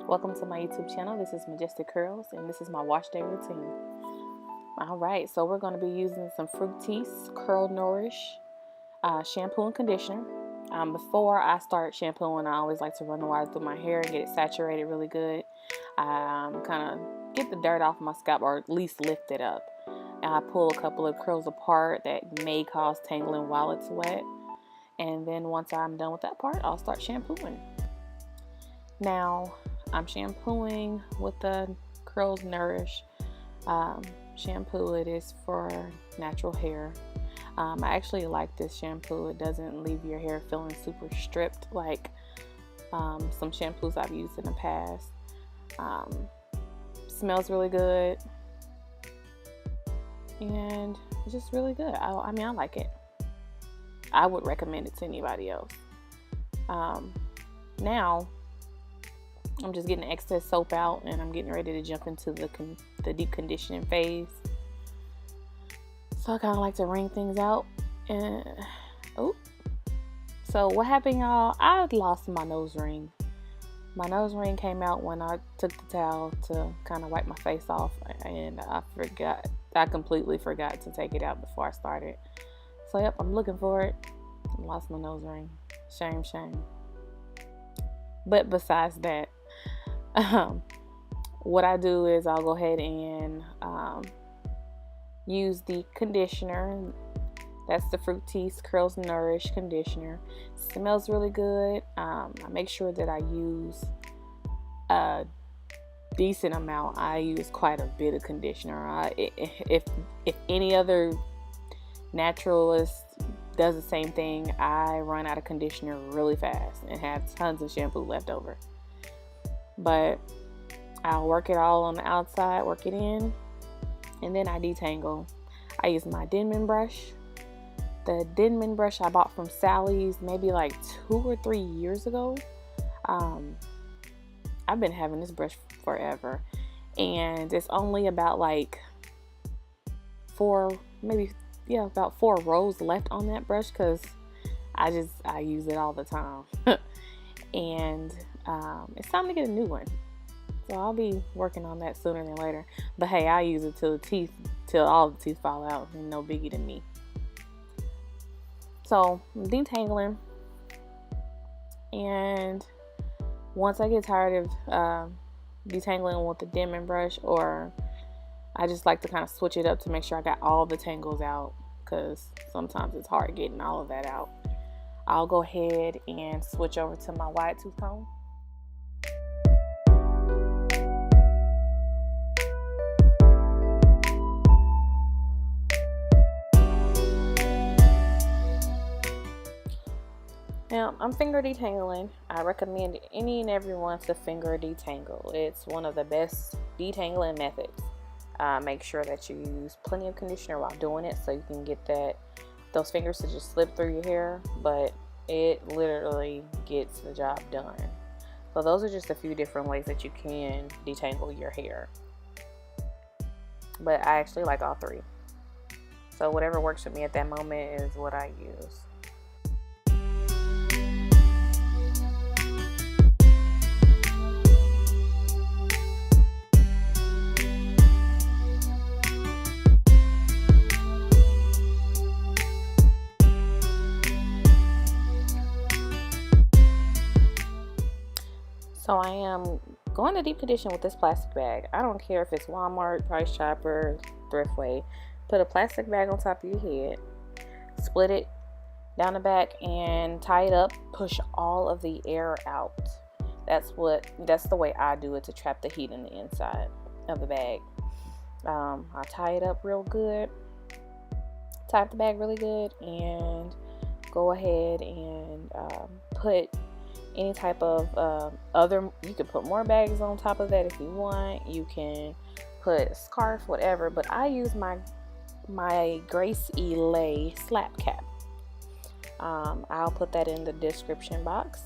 Welcome to my YouTube channel. This is Majestic Curls and this is my wash day routine. Alright, so we're going to be using some Fructis Curl Nourish shampoo and conditioner. Before I start shampooing, I always like to run the water through my hair and get it saturated really good. Kind of get the dirt off my scalp, or at least lift it up. And I pull a couple of curls apart that may cause tangling while it's wet. And then once I'm done with that part, I'll start shampooing. Now, I'm shampooing with the Curls Nourish shampoo. It is for natural hair. I actually like this shampoo. It doesn't leave your hair feeling super stripped like some shampoos I've used in the past. Smells really good and it's just really good. I mean, I like it. I would recommend it to anybody else. Now I'm just getting the excess soap out and I'm getting ready to jump into the deep conditioning phase. So I kind of like to wring things out. And so what happened, y'all? I lost my nose ring. My nose ring came out when I took the towel to kind of wipe my face off, and I completely forgot to take it out before I started. So yep, I'm looking for it. I lost my nose ring. Shame. But besides that, what I do is I'll go ahead and use the conditioner. That's the Fructis Curls Nourish conditioner. Smells really good. I make sure that I use a decent amount. I use quite a bit of conditioner. If any other naturalist does the same thing, I run out of conditioner really fast and have tons of shampoo left over. But I'll work it all on the outside, work it in, and then I detangle. I use my Denman brush. The Denman brush I bought from Sally's maybe like 2 or 3 years ago. I've been having this brush forever, and it's only about like about 4 rows left on that brush because I use it all the time. And it's time to get a new one. So I'll be working on that sooner than later. But hey, I use it till all the teeth fall out. And no biggie to me. So I'm detangling. And once I get tired of detangling with the Denman brush, or I just like to kind of switch it up to make sure I got all the tangles out, because sometimes it's hard getting all of that out. I'll go ahead and switch over to my wide tooth comb. Now, I'm finger detangling. I recommend any and everyone to finger detangle. It's one of the best detangling methods. Make sure that you use plenty of conditioner while doing it so you can get those fingers to just slip through your hair, but it literally gets the job done. So those are just a few different ways that you can detangle your hair. But I actually like all 3. So whatever works for me at that moment is what I use. So I am going to deep condition with this plastic bag. I don't care if it's Walmart, Price Chopper, Thriftway. Put a plastic bag on top of your head, split it down the back, and tie it up. Push all of the air out. That's the way I do it to trap the heat in the inside of the bag. I tie it up real good. Tie up the bag really good, and go ahead and put any type of you can put more bags on top of that if you want. You can put a scarf, whatever, but I use my Eleyae SlapCap. I'll put that in the description box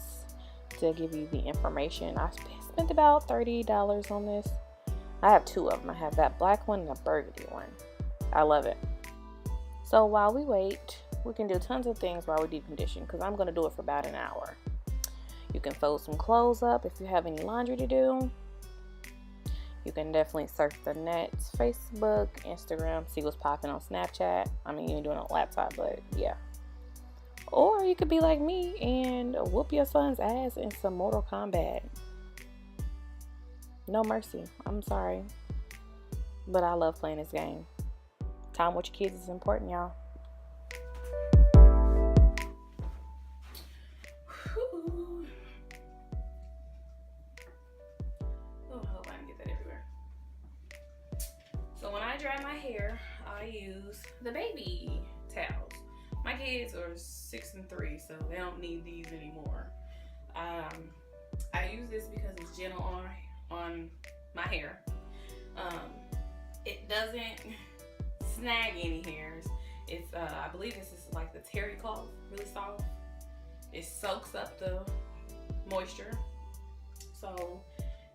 to give you the information. I spent about $30 on this. I have 2 of them. I have that black one and a burgundy one. I love it. So while we wait, we can do tons of things while we deep condition, because I'm going to do it for about an hour. You can fold some clothes up if you have any laundry to do. You can definitely surf the net, Facebook, Instagram, see what's popping on Snapchat. I mean, you ain't doing it on a laptop, but yeah. Or you could be like me and whoop your son's ass in some Mortal Kombat. No mercy. I'm sorry. But I love playing this game. Time with your kids is important, y'all. Oh, I hope I didn't get that everywhere. So when I dry my hair, I use the baby towels. My kids are 6 and 3, so they don't need these anymore. I use this because it's gentle on my hair. It doesn't snag any hairs. It's I believe this is like the terry cloth, really soft. It soaks up the moisture. So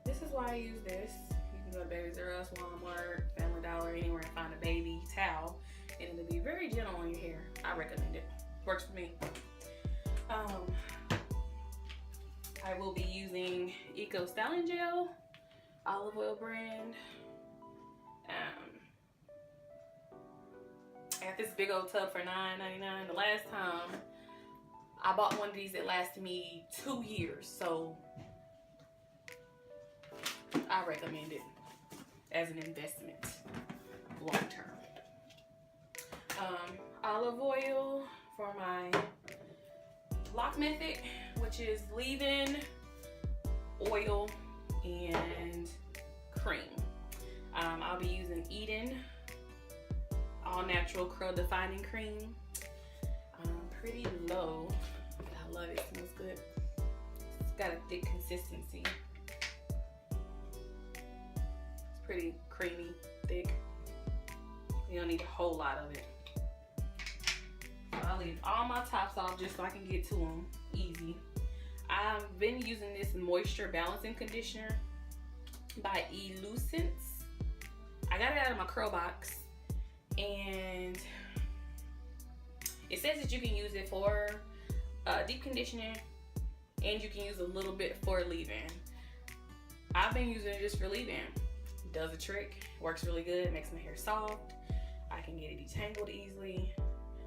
this is why I use this. You can go to Babies R Us, Walmart, Family Dollar, anywhere and find a baby towel, and it'll be very gentle on your hair. I recommend it. Works for me. I will be using Eco Styling Gel, olive oil brand. I got this big old tub for $9.99. The last time I bought one of these, it lasted me 2 years, so I recommend it as an investment long term. Olive oil for my lock method, which is leave-in, oil, and cream. I'll be using Eden all natural curl defining cream. Pretty low, but I love it. It smells good. It's got a thick consistency. It's pretty creamy, thick. You don't need a whole lot of it. So I'll leave all my tops off just so I can get to them easy. I've been using this moisture balancing conditioner by Elucence. I got it out of my curl box, and it says that you can use it for deep conditioning, and you can use a little bit for leave-in. I've been using it just for leave-in. Does the trick, works really good, makes my hair soft. I can get it detangled easily,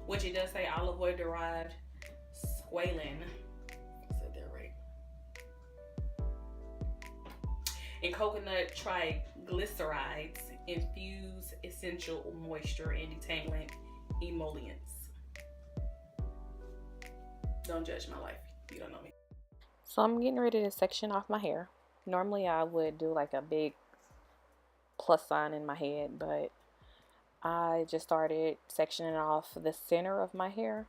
which it does say olive oil derived squalane. Said that right. And coconut triglycerides infuse essential moisture and detangling emollients. Don't judge my life. You don't know me. So I'm getting ready to section off my hair. Normally I would do like a big plus sign in my head, but I just started sectioning off the center of my hair,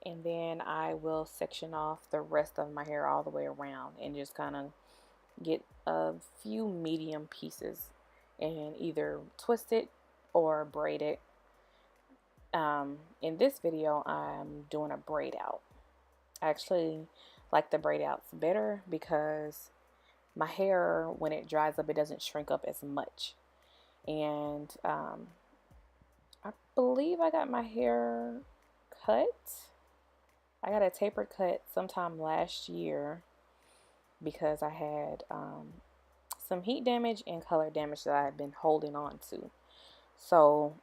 and then I will section off the rest of my hair all the way around and just kind of get a few medium pieces and either twist it or braid it. In this video I'm doing a braid out. I actually like the braid outs better because my hair, when it dries up, it doesn't shrink up as much. And I believe I got my hair cut. I got a tapered cut sometime last year because I had some heat damage and color damage that I had been holding on to. So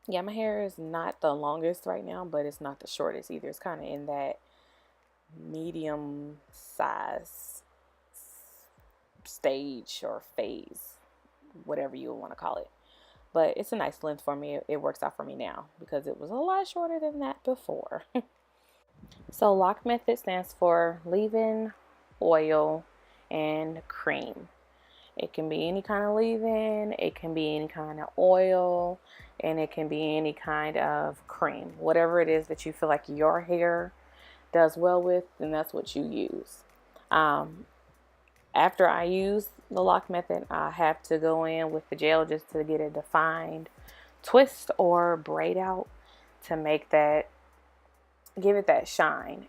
yeah, my hair is not the longest right now, but it's not the shortest either. It's kind of in that medium size stage or phase, whatever you want to call it. But it's a nice length for me. It works out for me now because it was a lot shorter than that before. So lock method stands for leave-in, oil, and cream. It can be any kind of leave-in, it can be any kind of oil, and it can be any kind of cream. Whatever it is that you feel like your hair does well with, then that's what you use. After I use the lock method, I have to go in with the gel just to get a defined twist or braid out to make that, give it that shine.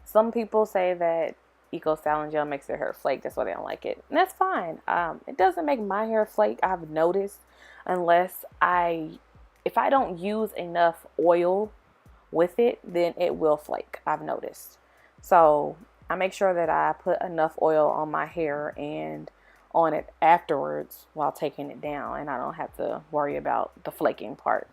Some people say that Eco Styling Gel makes their hair flake. That's why they don't like it. And that's fine. It doesn't make my hair flake, I've noticed, unless if I don't use enough oil with it, then it will flake, I've noticed. So I make sure that I put enough oil on my hair and on it afterwards while taking it down, and I don't have to worry about the flaking part.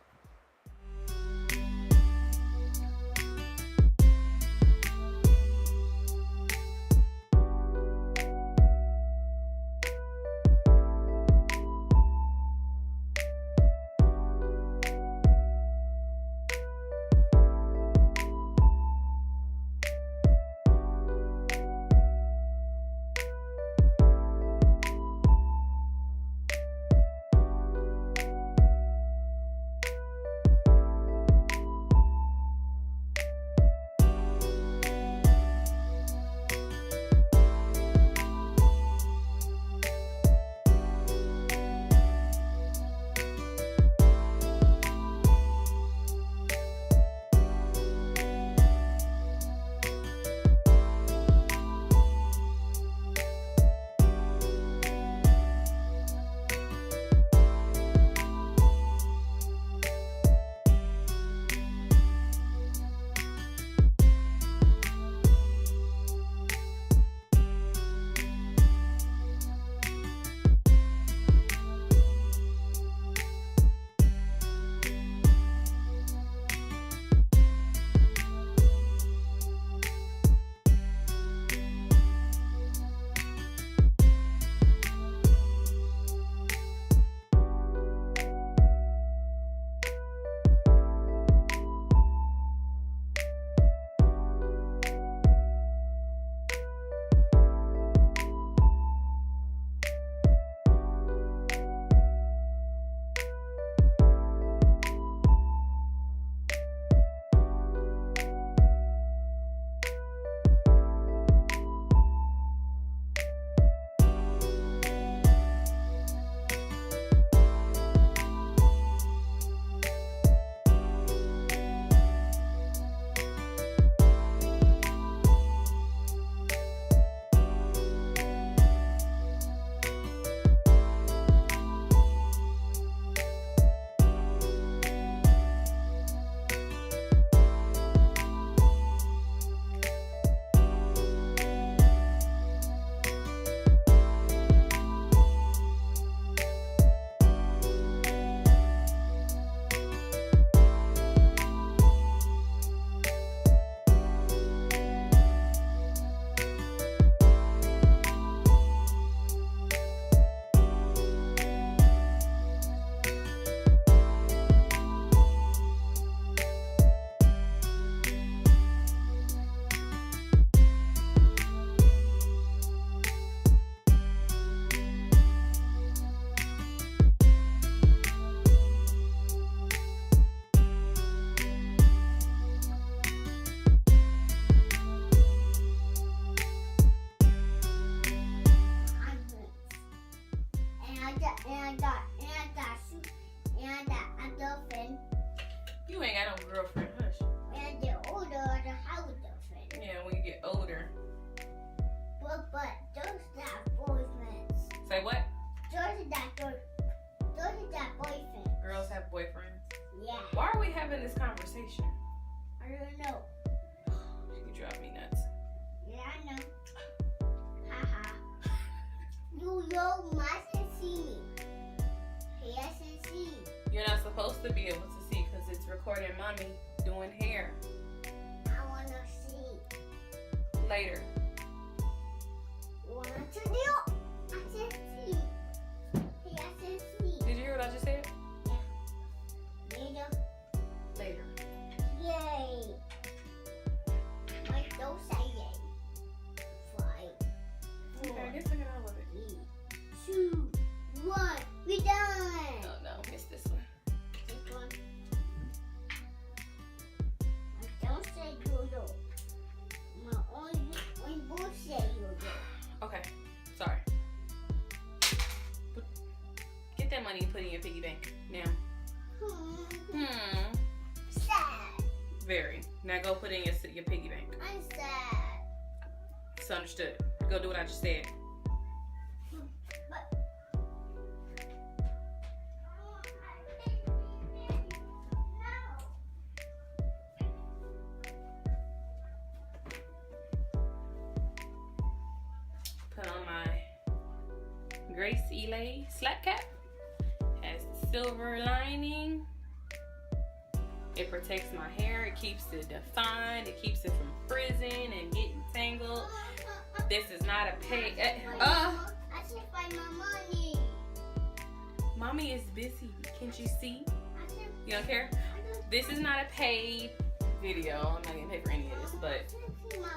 You ain't got no girlfriend, hush. When I get older, I have a girlfriend. Yeah, when you get older. But those that boyfriends. Say what? Those that boyfriend. Girls have boyfriends? Yeah. Why are we having this conversation? I don't know. You drive me nuts. Yeah, I know. Haha. You mustn't see me. He hasn't seen. You're not supposed to be able to see because it's recording mommy doing hair. I want to see. Later. Want to do? I said see. He hasn't seen. Did you hear what I just said? Later. Later. Yay. Like, don't say yay. 5, 4, Okay, I guess I got all of it. 3, 2, 1. We're done. Oh no, missed this one. This one. Don't say yo-yo. My only both say yo-yo. Okay, sorry. Get that money and put it in your piggy bank now. Sad. Very. Now go put it in your piggy bank. I'm sad. It's understood. Go do what I just said. But Grace Eleyae SlapCap. Has silver lining. It protects my hair. It keeps it defined. It keeps it from frizzing and getting tangled. This is not a paid. I should find my money. Mommy is busy. Can't you see? You don't care? This is not a paid video. I'm not getting paid for any of this, but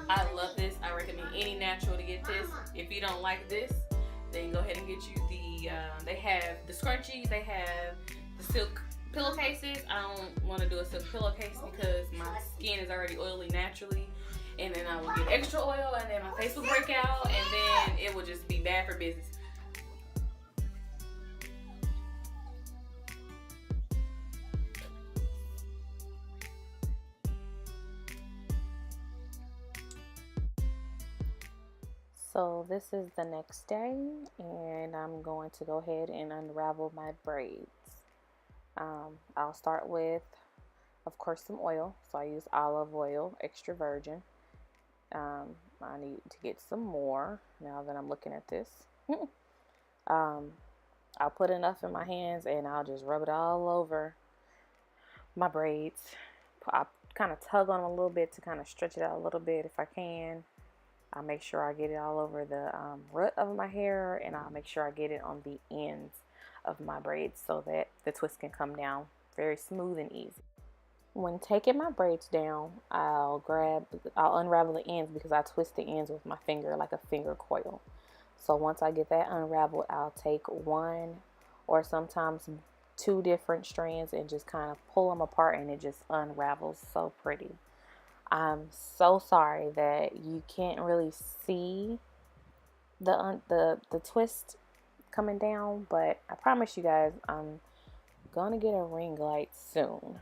I love this. I recommend any natural to get this. If you don't like this, then go ahead and get you the, they have the scrunchies, they have the silk pillowcases. I don't want to do a silk pillowcase because my skin is already oily naturally. And then I will get extra oil and then my face will break out and then it will just be bad for business. So this is the next day, and I'm going to go ahead and unravel my braids. I'll start with, of course, some oil. So I use olive oil, extra virgin. I need to get some more now that I'm looking at this. I'll put enough in my hands and I'll just rub it all over my braids. I kind of tug on them a little bit to kind of stretch it out a little bit if I can. I'll make sure I get it all over the root of my hair, and I'll make sure I get it on the ends of my braids so that the twist can come down very smooth and easy. When taking my braids down, I'll unravel the ends because I twist the ends with my finger like a finger coil. So once I get that unraveled, I'll take one or sometimes two different strands and just kind of pull them apart, and it just unravels so pretty. I'm so sorry that you can't really see the twist coming down, but I promise you guys I'm gonna get a ring light soon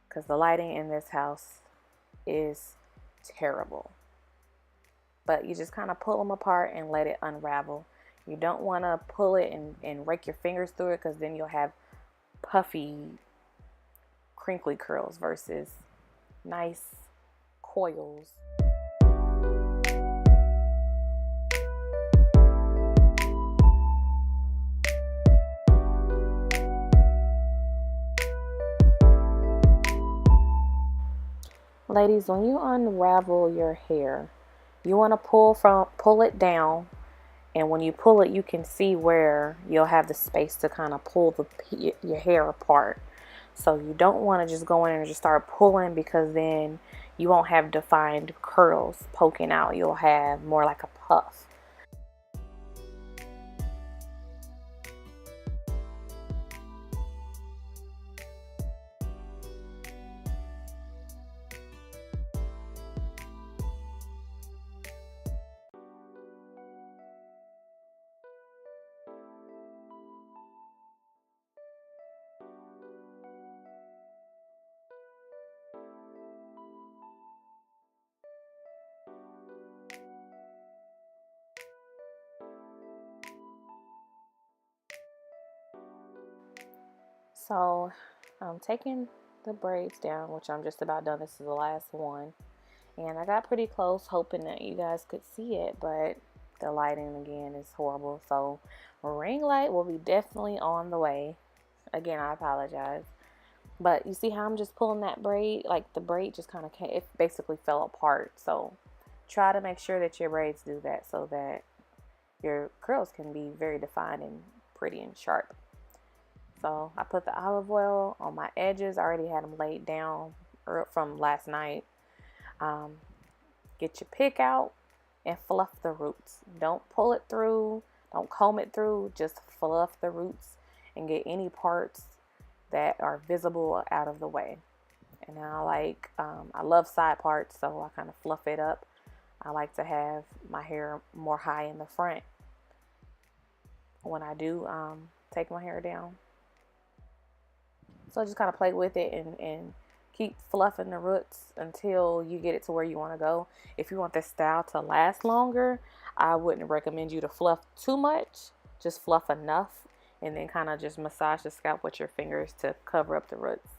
because the lighting in this house is terrible. But you just kind of pull them apart and let it unravel. You don't want to pull it and rake your fingers through it because then you'll have puffy, crinkly curls versus nice coils. Ladies, when you unravel your hair, you want to pull it down, and when you pull it, you can see where you'll have the space to kind of pull your hair apart. So you don't want to just go in and just start pulling because then you won't have defined curls poking out. You'll have more like a puff. So I'm taking the braids down, which I'm just about done. This is the last one. And I got pretty close hoping that you guys could see it, but the lighting again is horrible. So ring light will be definitely on the way. Again, I apologize. But you see how I'm just pulling that braid? Like the braid just kind of came, it basically fell apart. So try to make sure that your braids do that so that your curls can be very defined and pretty and sharp. So I put the olive oil on my edges. I already had them laid down from last night. Get your pick out and fluff the roots. Don't pull it through. Don't comb it through. Just fluff the roots and get any parts that are visible out of the way. And I love side parts, so I kind of fluff it up. I like to have my hair more high in the front when I do take my hair down. So just kind of play with it and keep fluffing the roots until you get it to where you want to go. If you want this style to last longer, I wouldn't recommend you to fluff too much. Just fluff enough and then kind of just massage the scalp with your fingers to cover up the roots.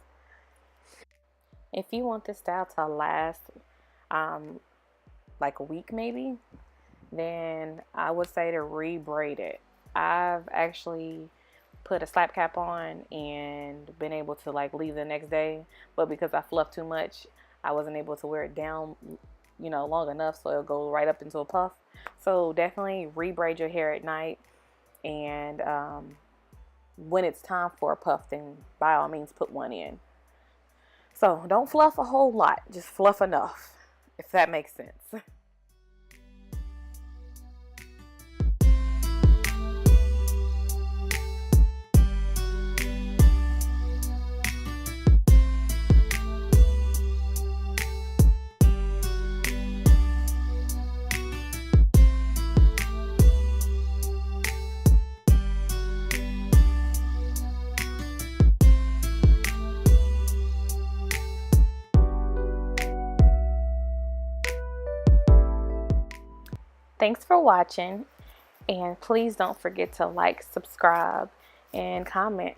If you want this style to last like a week maybe, then I would say to re-braid it. I've actually put a slap cap on and been able to like leave the next day, but because I fluffed too much, I wasn't able to wear it down, you know, long enough so it'll go right up into a puff. So definitely re-braid your hair at night, and when it's time for a puff, then by all means put one in. So don't fluff a whole lot, just fluff enough, if that makes sense. Thanks for watching, and please don't forget to like, subscribe, and comment.